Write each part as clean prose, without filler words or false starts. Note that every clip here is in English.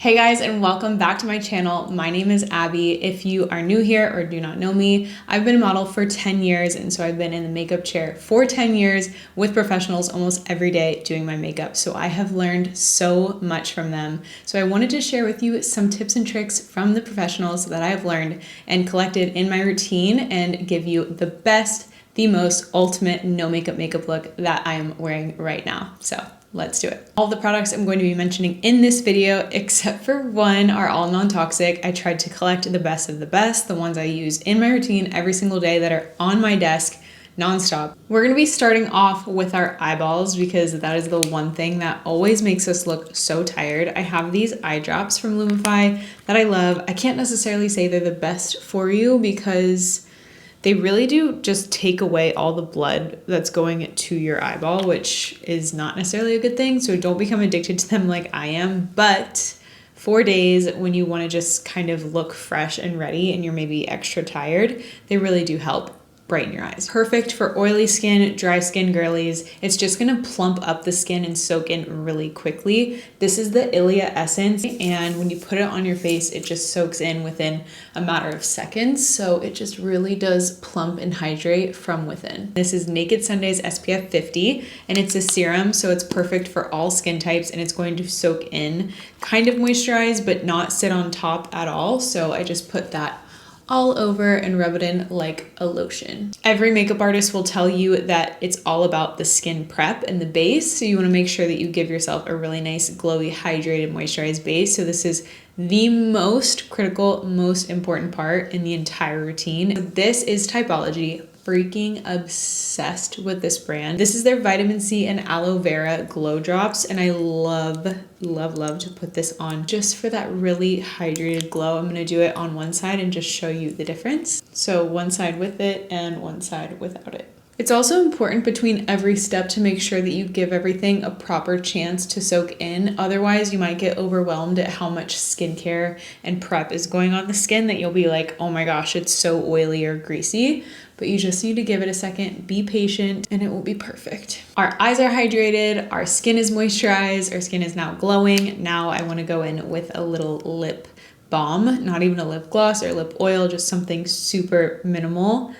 Hey guys, and welcome back to my channel. My name is Abby. If you are new here or do not know me, I've been a model for 10 years, and so I've been in the makeup chair for 10 years with professionals almost every day doing my makeup. So I have learned so much from them. So I wanted to share with you some tips and tricks from the professionals that I've learned and collected in my routine and give you the best, the most ultimate no makeup look that I'm wearing right now. So let's do it. All the products I'm going to be mentioning in this video, except for one, are all non-toxic. I tried to collect the best of the best, the ones I use in my routine every single day that are on my desk nonstop. We're gonna be starting off with our eyeballs because that is the one thing that always makes us look so tired. I have these eye drops from Lumify that I love. I can't necessarily say they're the best for you because they really do just take away all the blood that's going to your eyeball, which is not necessarily a good thing. So don't become addicted to them like I am. But for days when you want to just kind of look fresh and ready and you're maybe extra tired, they really do help brighten your eyes. Perfect for oily skin, dry skin girlies. It's just gonna plump up the skin and soak in really quickly. This is the Ilia Essence, and when you put it on your face, it just soaks in within a matter of seconds. So it just really does plump and hydrate from within. This is Naked Sunday's SPF 50, and it's a serum, so it's perfect for all skin types, and it's going to soak in, kind of moisturize, but not sit on top at all. So I just put that all over and rub it in like a lotion. Every makeup artist will tell you that it's all about the skin prep and the base. So you want to make sure that you give yourself a really nice, glowy, hydrated, moisturized base. So this is the most critical, most important part in the entire routine. This is Typology. Freaking obsessed with this brand. This is their vitamin C and aloe vera glow drops, and I love to put this on just for that really hydrated glow. I'm gonna do it on one side and just show you the difference. So one side with it and one side without it. It's also important between every step to make sure that you give everything a proper chance to soak in. Otherwise, you might get overwhelmed at how much skincare and prep is going on the skin that you'll be like, oh my gosh, it's so oily or greasy. But you just need to give it a second, be patient, and it will be perfect. Our eyes are hydrated, our skin is moisturized, our skin is now glowing. Now I want to go in with a little lip balm, not even a lip gloss or lip oil, just something super minimal.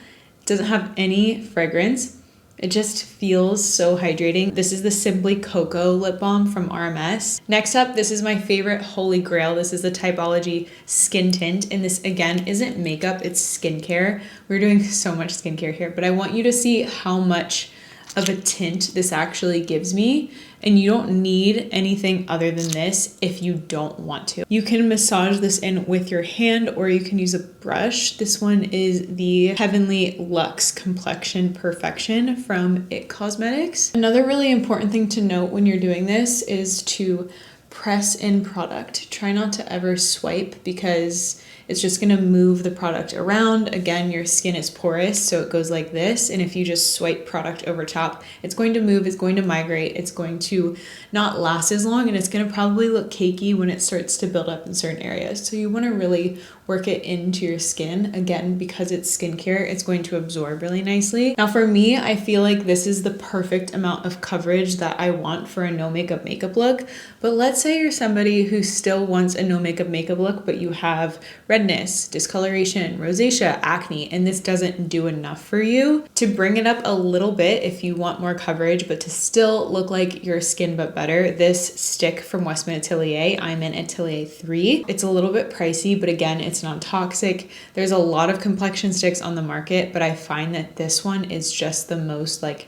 Doesn't have any fragrance. It just feels so hydrating. This is the Simply Cocoa lip balm from RMS. Next up, this is my favorite holy grail. This is the Typology Skin Tint. And this, again, isn't makeup, it's skincare. We're doing so much skincare here, but I want you to see how much of a tint this actually gives me. And you don't need anything other than this if you don't want to. You can massage this in with your hand or you can use a brush. This one is the Heavenly Luxe Complexion Perfection from IT Cosmetics. Another really important thing to note when you're doing this is to press in product. Try not to ever swipe because it's just gonna move the product around. Again, your skin is porous, so it goes like this. And if you just swipe product over top, it's going to move, it's going to migrate, it's going to not last as long, and it's gonna probably look cakey when it starts to build up in certain areas. So you wanna really work it into your skin. Again, because it's skincare, it's going to absorb really nicely. Now for me, I feel like this is the perfect amount of coverage that I want for a no makeup look. But let's say you're somebody who still wants a no makeup look, but you have redness, discoloration, rosacea, acne, and this doesn't do enough for you. To bring it up a little bit if you want more coverage, but to still look like your skin but better, this stick from Westman Atelier, I'm in Atelier 3. It's a little bit pricey, but again, it's non-toxic. There's a lot of complexion sticks on the market, but I find that this one is just the most like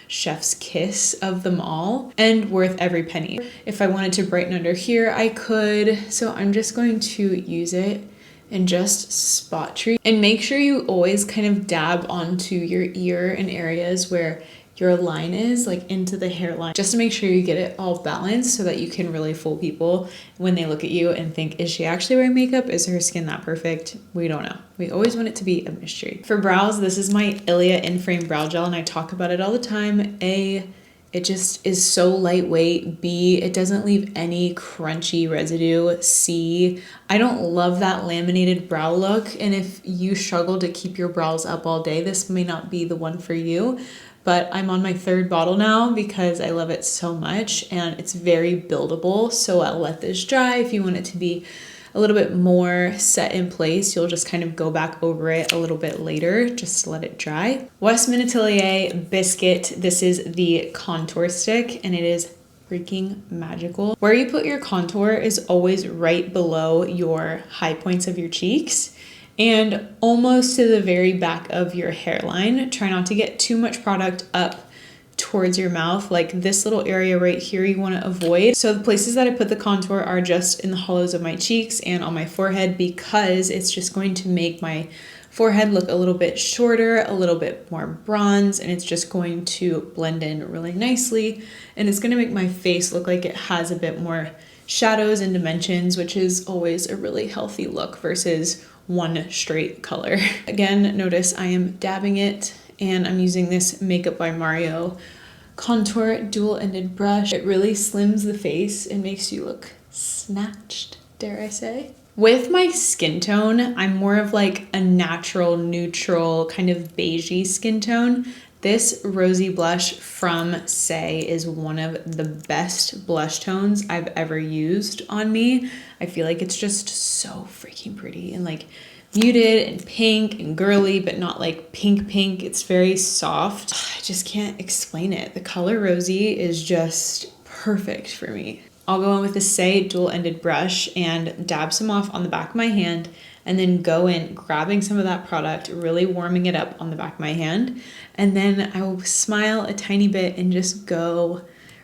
chef's kiss of them all and worth every penny. If I wanted to brighten under here, I could. So I'm just going to use it and just spot treat. And make sure you always kind of dab onto your ear in areas where your line is, like into the hairline, just to make sure you get it all balanced so that you can really fool people when they look at you and think, is she actually wearing makeup? Is her skin that perfect? We don't know. We always want it to be a mystery. For brows, this is my Ilia In-Frame Brow Gel, and I talk about it all the time. It just is so lightweight. B, it doesn't leave any crunchy residue. C, I don't love that laminated brow look. And if you struggle to keep your brows up all day, this may not be the one for you. but I'm on my 3rd bottle now because I love it so much and it's very buildable. So I'll let this dry. If you want it to be a little bit more set in place, you'll just kind of go back over it a little bit later just to let it dry. West Atelier Biscuit. This is the contour stick and it is freaking magical. Where you put your contour is always right below your high points of your cheeks and almost to the very back of your hairline. Try not to get too much product up towards your mouth. Like this little area right here you want to avoid. So the places that I put the contour are just in the hollows of my cheeks and on my forehead, because it's just going to make my forehead look a little bit shorter, a little bit more bronze, and it's just going to blend in really nicely. And it's going to make my face look like it has a bit more shadows and dimensions, which is always a really healthy look versus one straight color. Again, notice I am dabbing it and I'm using this Makeup by Mario contour dual-ended brush. It really slims the face and makes you look snatched, dare I say. With my skin tone, I'm more of like a natural, neutral, kind of beigey skin tone. This rosy blush from Say is one of the best blush tones I've ever used on me. I feel like it's just so freaking pretty and like muted and pink and girly, but not like pink. It's very soft. I just can't explain it. The color rosy is just perfect for me. I'll go in with the Say dual-ended brush and dab some off on the back of my hand and then go in grabbing some of that product, really warming it up on the back of my hand. And then I will smile a tiny bit and just go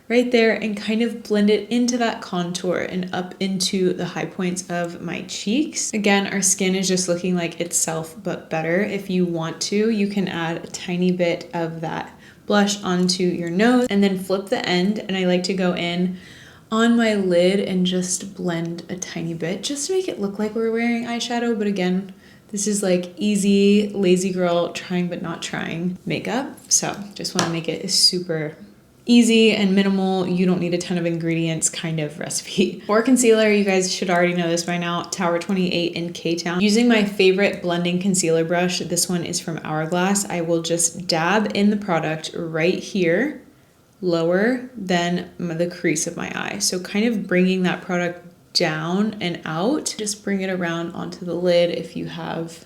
right there and kind of blend it into that contour and up into the high points of my cheeks. Again, our skin is just looking like itself, but better. If you want to, you can add a tiny bit of that blush onto your nose and then flip the end. And I like to go in on my lid and just blend a tiny bit just to make it look like we're wearing eyeshadow. But again, this is like easy, lazy girl trying but not trying makeup. So just want to make it super easy and minimal. You don't need a ton of ingredients kind of recipe. For concealer, you guys should already know this by now, Tower 28 in K-Town. Using my favorite blending concealer brush, this one is from Hourglass, I will just dab in the product right here, lower than the crease of my eye. So kind of bringing that product down and out. Just bring it around onto the lid if you have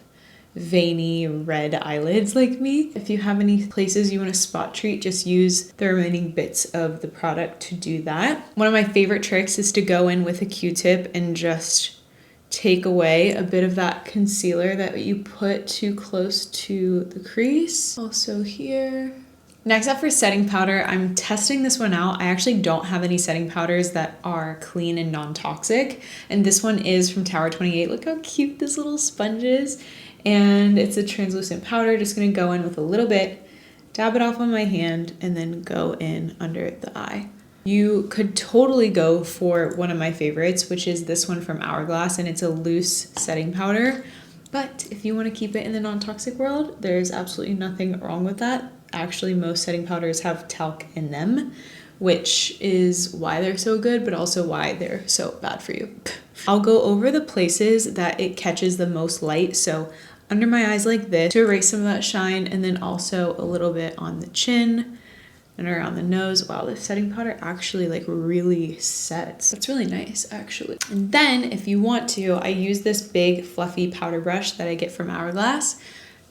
veiny red eyelids like me. If you have any places you want to spot treat, just use the remaining bits of the product to do that. One of my favorite tricks is to go in with a Q-tip and just take away a bit of that concealer that you put too close to the crease. Also here. Next up for setting powder, I'm testing this one out. I actually don't have any setting powders that are clean and non-toxic. And this one is from Tower 28. Look how cute this little sponge is. And it's a translucent powder. Just gonna go in with a little bit, dab it off on my hand, and then go in under the eye. You could totally go for one of my favorites, which is this one from Hourglass, and it's a loose setting powder. But if you want to keep it in the non-toxic world, there's absolutely nothing wrong with that. Actually, most setting powders have talc in them, which is why they're so good, but also why they're so bad for you. I'll go over the places that it catches the most light. So under my eyes like this to erase some of that shine, and then also a little bit on the chin and around the nose. Wow, this setting powder actually like really sets. That's really nice actually. And then if you want to, I use this big fluffy powder brush that I get from Hourglass,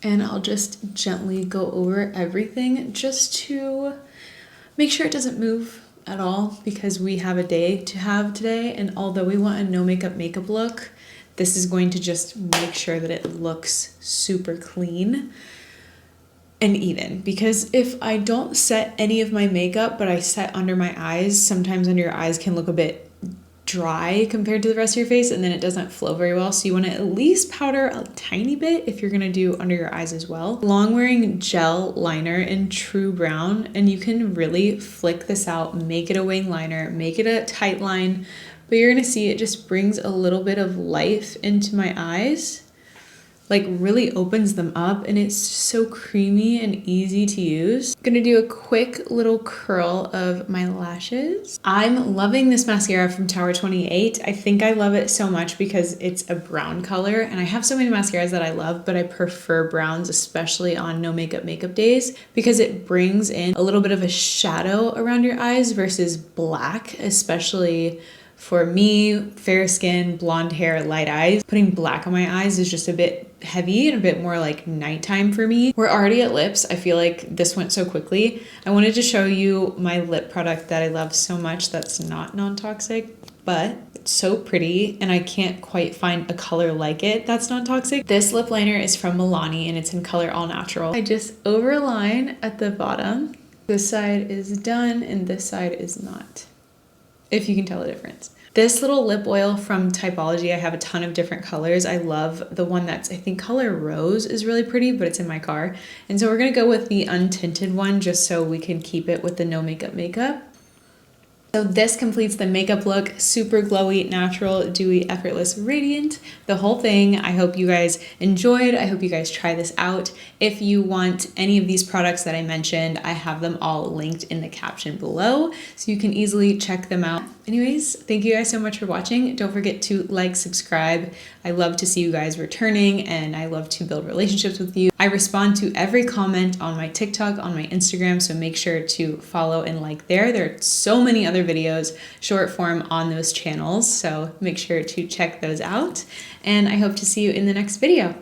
and I'll just gently go over everything just to make sure it doesn't move at all, because we have a day to have today, and although we want a no makeup look, this is going to just make sure that it looks super clean and even. Because if I don't set any of my makeup but I set under my eyes, sometimes under your eyes can look a bit dry compared to the rest of your face, and then it doesn't flow very well. So you want to at least powder a tiny bit if you're going to do under your eyes as well. Long wearing gel liner in True Brown, and you can really flick this out, make it a wing liner, make it a tight line, but you're going to see it just brings a little bit of life into my eyes. like really opens them up, and it's so creamy and easy to use. I'm gonna do a quick little curl of my lashes. I'm loving this mascara from Tower 28. I think I love it so much because it's a brown color, and I have so many mascaras that I love, but I prefer browns, especially on no makeup days, because it brings in a little bit of a shadow around your eyes versus black, especially for me, fair skin, blonde hair, light eyes. Putting black on my eyes is just a bit heavy and a bit more like nighttime for me. We're already at lips. I feel like this went so quickly. I wanted to show you my lip product that I love so much that's not non-toxic, but it's so pretty, and I can't quite find a color like it that's non-toxic. This lip liner is from Milani, and it's in color All Natural. I just overline at the bottom. This side is done and this side is not, if you can tell the difference. This little lip oil from Typology, I have a ton of different colors. I love the one that's, I think color Rose is really pretty, but it's in my car. And so we're gonna go with the untinted one just so we can keep it with the no makeup. So this completes the makeup look. Super glowy, natural, dewy, effortless, radiant, the whole thing. I hope you guys enjoyed. I hope you guys try this out. If you want any of these products that I mentioned, I have them all linked in the caption below, so you can easily check them out. Anyways, thank you guys so much for watching. Don't forget to like, subscribe. I love to see you guys returning, and I love to build relationships with you. I respond to every comment on my TikTok, on my Instagram, so make sure to follow and like there. There are so many other videos, short form, on those channels, so make sure to check those out. And I hope to see you in the next video.